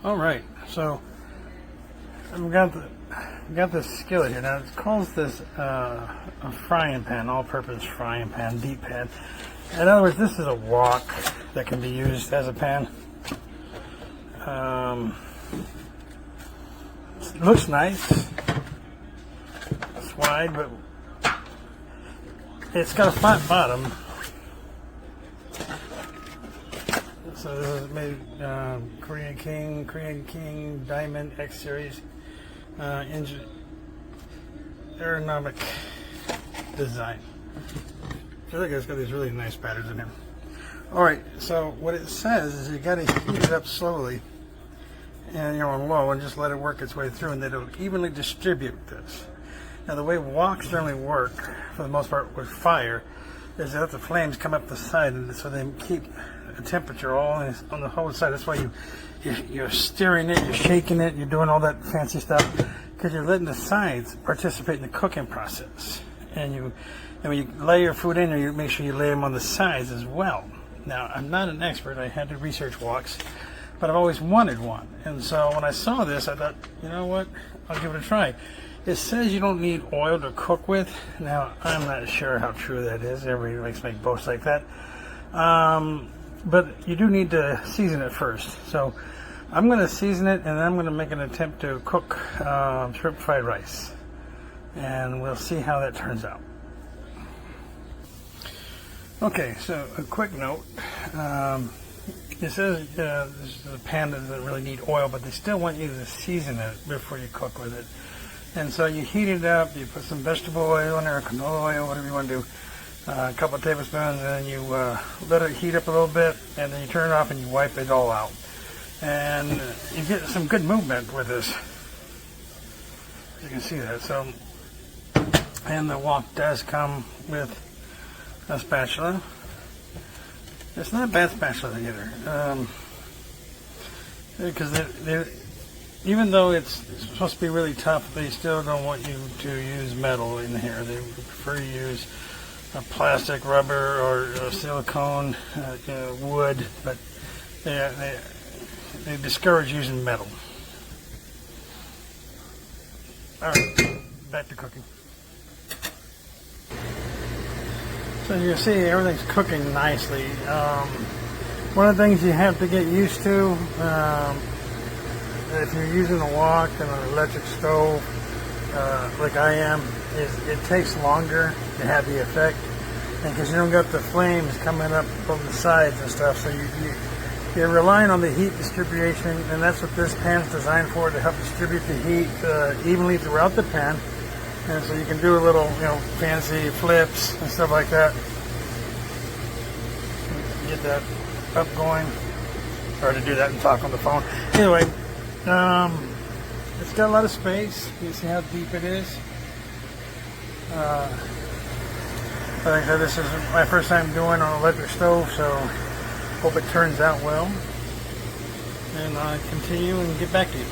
All right, so I've got this skillet here. Now it calls this a frying pan, all-purpose frying pan, deep pan. In other words, this is a wok that can be used as a pan. It looks nice. It's wide, but it's got a flat bottom. So this is made Korean King Diamond X Series engine aerodynamic design. So look, it's got these really nice patterns in here. All right, so what it says is you got to heat it up slowly, and on low, and just let it work its way through, and then it'll evenly distribute this. Now the way woks generally work, for the most part, with fire, is that the flames come up the side, and so they keep the temperature all on the whole side. That's why you're stirring it, you're shaking it, you're doing all that fancy stuff, because you're letting the sides participate in the cooking process. And when you lay your food in there, you make sure you lay them on the sides as well. Now, I'm not an expert. I had to research woks, but I've always wanted one. And so when I saw this, I thought, you know what? I'll give it a try. It says you don't need oil to cook with. Now, I'm not sure how true that is. Everybody likes to make boasts like that. But you do need to season it first. So I'm going to season it, and then I'm going to make an attempt to cook shrimp fried rice. And we'll see how that turns out. Okay, so a quick note. It says this is a pan that doesn't really need oil, but they still want you to season it before you cook with it. And so you heat it up, you put some vegetable oil in there, canola oil, whatever you want to do, a couple of tablespoons, and then you let it heat up a little bit, and then you turn it off and you wipe it all out. And you get some good movement with this. You can see that. So, and the wok does come with a spatula. It's not a bad spatula either, because even though it's supposed to be really tough, they still don't want you to use metal in here. They prefer you use a plastic, rubber, or silicone, wood, but they discourage using metal. All right, back to cooking. So you can see everything's cooking nicely. One of the things you have to get used to, if you're using a wok and an electric stove, like I am, is it takes longer to have the effect, and because you don't got the flames coming up from the sides and stuff, so you're relying on the heat distribution, and that's what this pan's designed for, to help distribute the heat evenly throughout the pan. And so you can do a little, fancy flips and stuff like that. Get that up going. Or to do that and talk on the phone. Anyway, it's got a lot of space. You see how deep it is. Like I said, this is my first time doing on an electric stove, so hope it turns out well. And I continue and get back to you.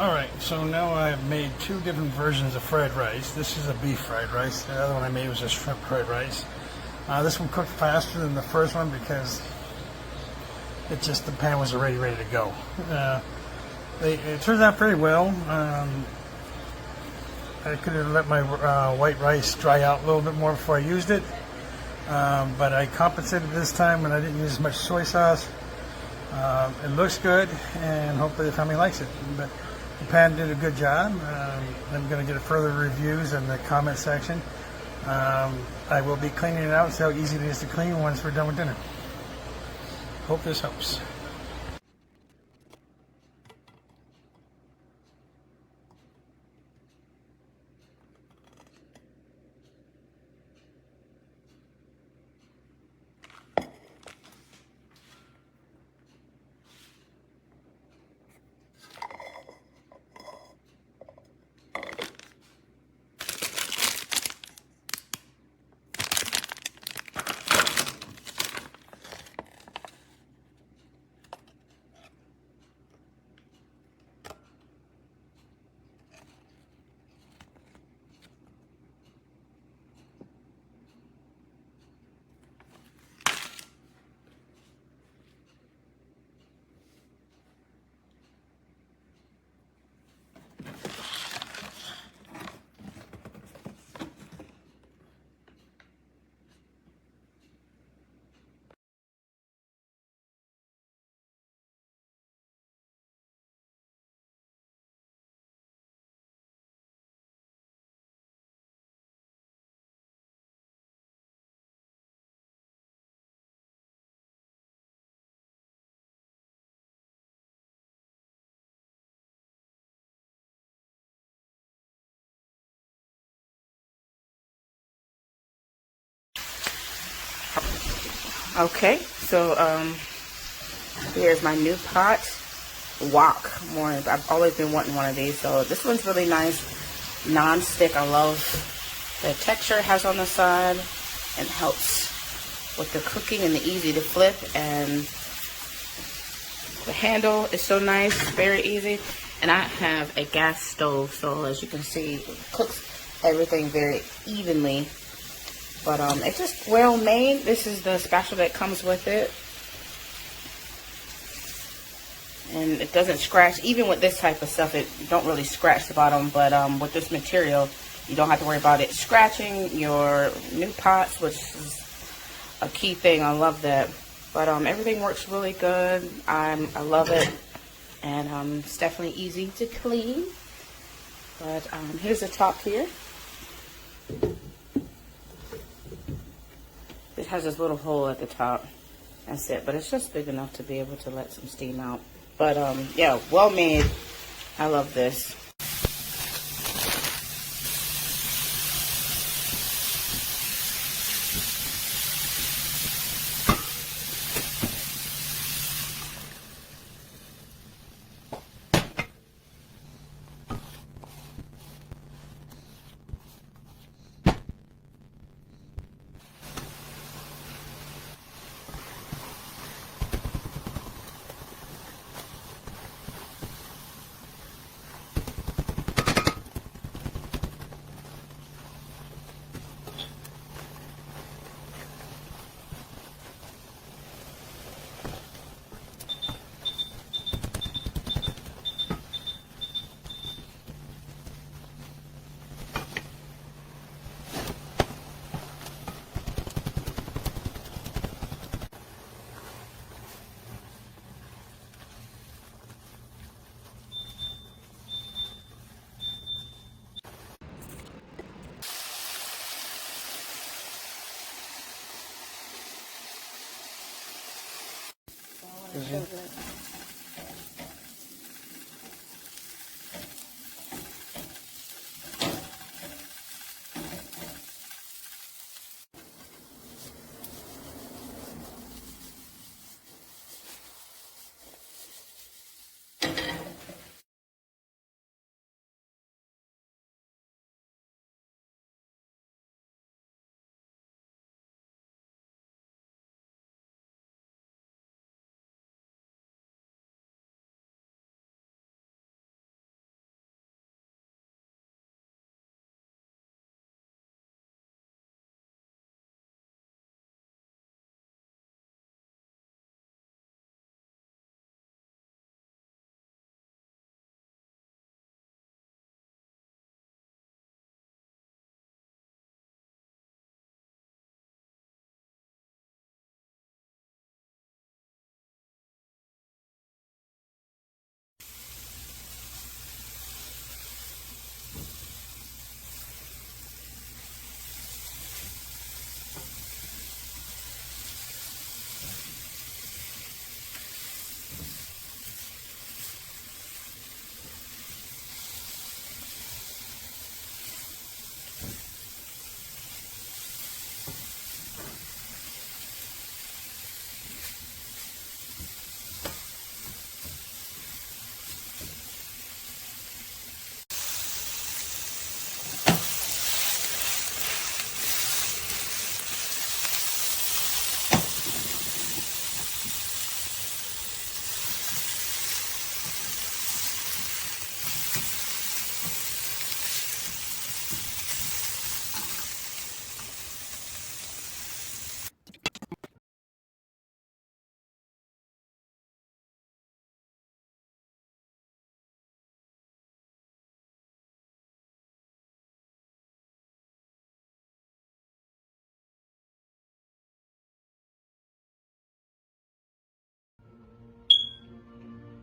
Alright, so now I've made two different versions of fried rice. This is a beef fried rice. The other one I made was a shrimp fried rice. This one cooked faster than the first one because the pan was already ready to go. It turns out pretty well. I could have let my white rice dry out a little bit more before I used it. But I compensated this time and I didn't use as much soy sauce. It looks good, and hopefully the family likes it. But the pan did a good job. I'm going to get further reviews in the comment section. I will be cleaning it out and see how easy it is to clean once we're done with dinner. Hope this helps. Okay, so here's my new pot wok. I've always been wanting one of these, so this one's really nice, non-stick. I love the texture it has on the side, and helps with the cooking and the easy to flip, and the handle is so nice, very easy. And I have a gas stove, so as you can see, it cooks everything very evenly. But it's just well made. This is the spatula that comes with it. And it doesn't scratch. Even with this type of stuff, it don't really scratch the bottom. But with this material, you don't have to worry about it scratching your new pots, which is a key thing. I love that. But everything works really good. I love it. And it's definitely easy to clean. But here's the top here. It has this little hole at the top. That's it. But it's just big enough to be able to let some steam out. But yeah, well made. I love this.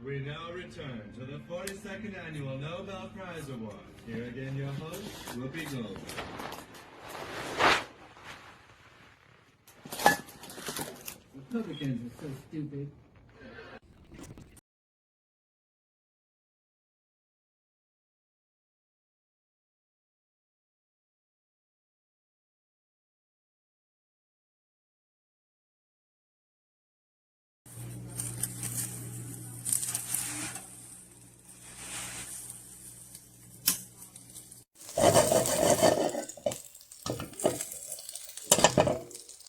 We now return to the 42nd Annual Nobel Prize Award. Here again, your host, Whoopi Goldberg. Republicans are so stupid.